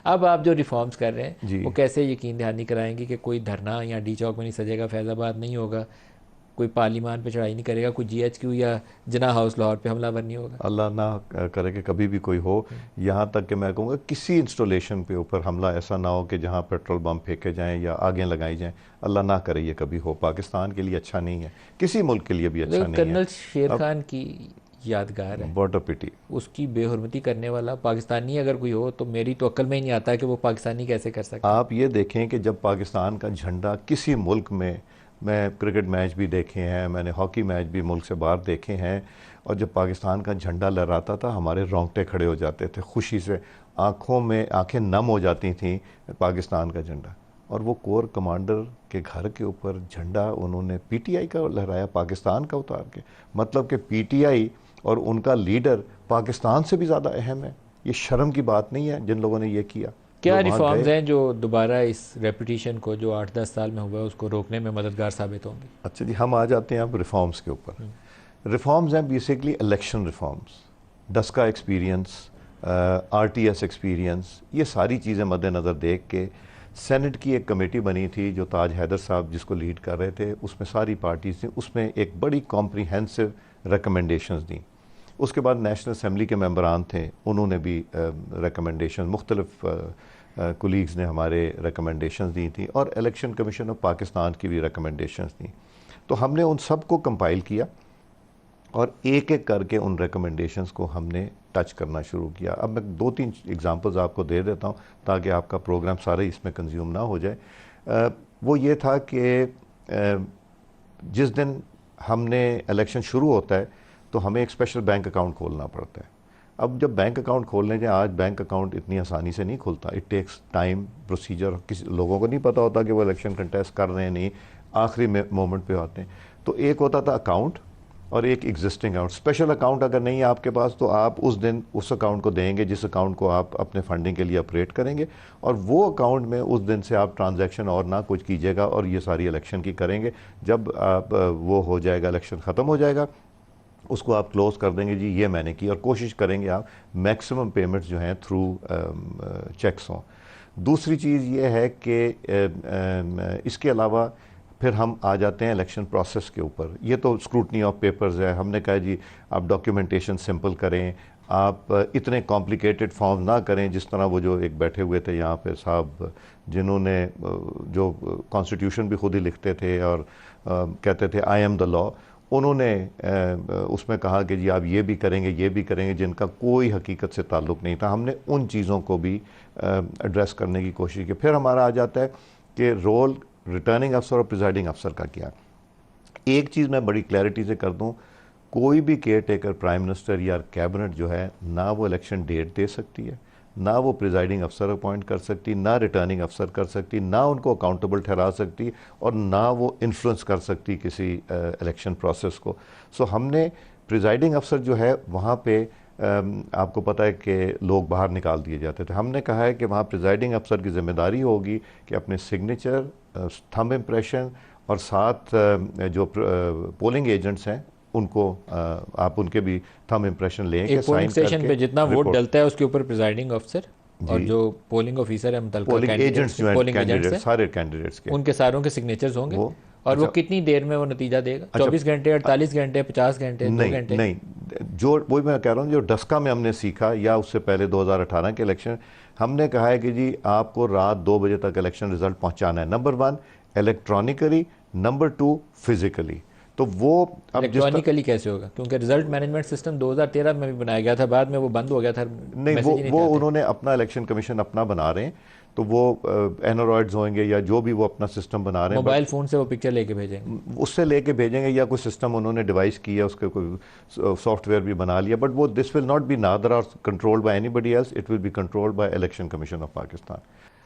अब आप जो रिफॉर्म्स कर रहे हैं जी। वो कैसे यकीन दहानी कराएंगे कि कोई धरना या डी चौक में नहीं सजेगा, फैज़ाबाद नहीं होगा, कोई पार्लिमान पे चढ़ाई नहीं करेगा, कोई GHQ या जना हाउस लाहौर पे हमलावर नहीं होगा? अल्लाह ना करे कि कभी भी कोई हो। यहाँ तक कि मैं कहूँगा किसी इंस्टॉलेशन पे ऊपर हमला ऐसा ना हो कि जहाँ पेट्रोल बम फेंके जाएं या आगें लगाई जाएं। अल्लाह ना करे ये कभी हो। पाकिस्तान के लिए अच्छा नहीं है, किसी मुल्क के लिए भी देखो, अच्छा नहीं है। कर्नल शेर अब खान की यादगार है, व्हाट अ पिटी। उसकी बेहुरमती करने वाला पाकिस्तानी अगर कोई हो तो मेरी तो अक्ल में ही नहीं आता है कि वो पाकिस्तानी कैसे कर सकता है। आप ये देखें कि जब पाकिस्तान का झंडा किसी मुल्क में, मैं क्रिकेट मैच भी देखे हैं, मैंने हॉकी मैच भी मुल्क से बाहर देखे हैं, और जब पाकिस्तान का झंडा लहराता था हमारे रोंगटे खड़े हो जाते थे खुशी से, आंखों में आंखें नम हो जाती थीं। पाकिस्तान का झंडा, और वो कोर कमांडर के घर के ऊपर झंडा उन्होंने पीटीआई का लहराया, पाकिस्तान का उतार के। मतलब कि पीटीआई और उनका लीडर पाकिस्तान से भी ज़्यादा अहम है। ये शर्म की बात नहीं है जिन लोगों ने ये किया, जो क्या वहाँ रिफॉर्म्स गए। हैं जो दोबारा इस रेपुटेशन को जो 8-10 साल में हुआ है उसको रोकने में मददगार साबित होंगे? अच्छा जी, हम आ जाते हैं अब रिफॉर्म्स के ऊपर। रिफॉर्म्स हैं basically election reforms, Daska experience, RTS experience, ये सारी चीज़ें मद्देनज़र देख के सेनेट की एक कमेटी बनी थी जो ताज हैदर साहब जिसको लीड कर रहे थे, उसमें सारी पार्टीज थी, उसमें एक बड़ी कॉम्प्रिहेंसिव रिकमेंडेशंस दी। उसके बाद नेशनल असम्बली के मेंबरान थे, उन्होंने भी रिकमेंडेशन, मुख्तलिफ कुलीग्स ने हमारे रिकमेंडेशंस दी थी, और इलेक्शन कमीशन ऑफ पाकिस्तान की भी रिकमेंडेशंस दी। तो हमने उन सब को कंपाइल किया और एक एक करके उन रिकमेंडेशंस को हमने टच करना शुरू किया। अब मैं 2-3 एग्जांपल्स आपको दे देता हूँ ताकि आपका प्रोग्राम सारे इसमें कंज्यूम ना हो जाए। वो ये था कि जिस दिन हमने इलेक्शन शुरू होता है तो हमें एक स्पेशल बैंक अकाउंट खोलना पड़ता है। अब जब बैंक अकाउंट खोलने जाए, आज बैंक अकाउंट इतनी आसानी से नहीं खुलता, इट टेक्स टाइम, प्रोसीजर। किसी लोगों को नहीं पता होता कि वो इलेक्शन कंटेस्ट कर रहे हैं, नहीं, आखिरी मोमेंट पे आते हैं। तो एक होता था अकाउंट और एक एग्जिस्टिंग अकाउंट। स्पेशल अकाउंट अगर नहीं है आपके पास तो आप उस दिन उस अकाउंट को देंगे जिस अकाउंट को आप अपने फंडिंग के लिए ऑपरेट करेंगे, और वो अकाउंट में उस दिन से आप ट्रांजैक्शन और ना कुछ कीजिएगा, और ये सारी इलेक्शन की करेंगे। जब आप वो हो जाएगा, इलेक्शन ख़त्म हो जाएगा, उसको आप क्लोज कर देंगे, जी ये मैंने की, और कोशिश करेंगे आप मैक्सिमम पेमेंट्स जो हैं थ्रू चेक्स हों। दूसरी चीज़ ये है कि इसके अलावा फिर हम आ जाते हैं इलेक्शन प्रोसेस के ऊपर। ये तो स्क्रूटनी ऑफ पेपर्स है। हमने कहा जी आप डॉक्यूमेंटेशन सिंपल करें, आप इतने कॉम्प्लिकेटेड फॉर्म ना करें, जिस तरह वो जो एक बैठे हुए थे यहाँ पे साहब जिन्होंने जो कॉन्स्टिट्यूशन भी खुद ही लिखते थे और कहते थे आई एम द लॉ, उन्होंने उसमें कहा कि जी आप ये भी करेंगे, ये भी करेंगे, जिनका कोई हकीकत से ताल्लुक़ नहीं था। हमने उन चीज़ों को भी एड्रेस करने की कोशिश की। फिर हमारा आ जाता है कि रोल रिटर्निंग अफसर और प्रिजाइडिंग अफसर का क्या। एक चीज़ मैं बड़ी क्लैरिटी से कर दूं, कोई भी केयर टेकर, प्राइम मिनिस्टर या कैबिनेट जो है, ना वो इलेक्शन डेट दे सकती है, ना वो प्रिजाइडिंग अफसर अपॉइंट कर सकती, ना रिटर्निंग अफसर कर सकती, ना उनको अकाउंटेबल ठहरा सकती, और ना वो इन्फ्लुएंस कर सकती किसी इलेक्शन प्रोसेस को। सो हमने प्रिजाइडिंग अफसर जो है वहाँ पे आपको पता है कि लोग बाहर निकाल दिए जाते थे। हमने कहा है कि वहाँ प्रिजाइडिंग अफसर की जिम्मेदारी होगी कि अपने सिग्नेचर, थंब इम्प्रेशन, और साथ जो पोलिंग एजेंट्स हैं उनको आप उनके भी थंब इम्प्रेशन लें कि एक पोलिंग साइन स्टेशन करके पे जितना वोट रिपोर्ट। डलता है उसके ऊपर प्रिजाइडिंग ऑफिसर और जी, जो पोलिंग ऑफिसर है मुतलका पोलिंग कैंडिडेट्स एजेंट्स के, जो हैं, पोलिंग एजेंट्स कैंडिडेट, हैं, सारे कैंडिडेट्स के उनके सारों के सिग्नेचर्स होंगे। वो। और वो अच्छा, कितनी देर में वो नतीजा देगा? अच्छा, 24 घंटे, 48 घंटे, 50 घंटे, दो नहीं घंटे नहीं, जो वही मैं कह रहा हूँ, जो डस्का में हमने सीखा या उससे पहले 2018 के इलेक्शन, हमने कहा है कि जी आपको रात 2 बजे तक इलेक्शन रिजल्ट पहुंचाना है। Number 1 electronically, number 2 physically. तो वो अब जिस तरह, इलेक्ट्रॉनिकली कैसे होगा? क्योंकि रिजल्ट मैनेजमेंट सिस्टम 2013 में भी बनाया गया था, बाद में वो बंद हो गया था, नहीं, मैसेज ही नहीं थे वो आते। उन्होंने अपना इलेक्शन कमीशन अपना बना रहे हैं, तो वो एनोरॉइड्स होंगे या जो भी वो अपना सिस्टम बना रहे हैं, बट मोबाइल फ़ोन से वो पिक्चर लेके भेजेंगे। उससे लेके भेजेंगे या कोई सिस्टम उन्होंने डिवाइस किया, उसके कोई सॉफ्टवेयर भी बना लिया, बट वो this will not be neither or controlled by anybody else, it will be controlled by election commission of Pakistan.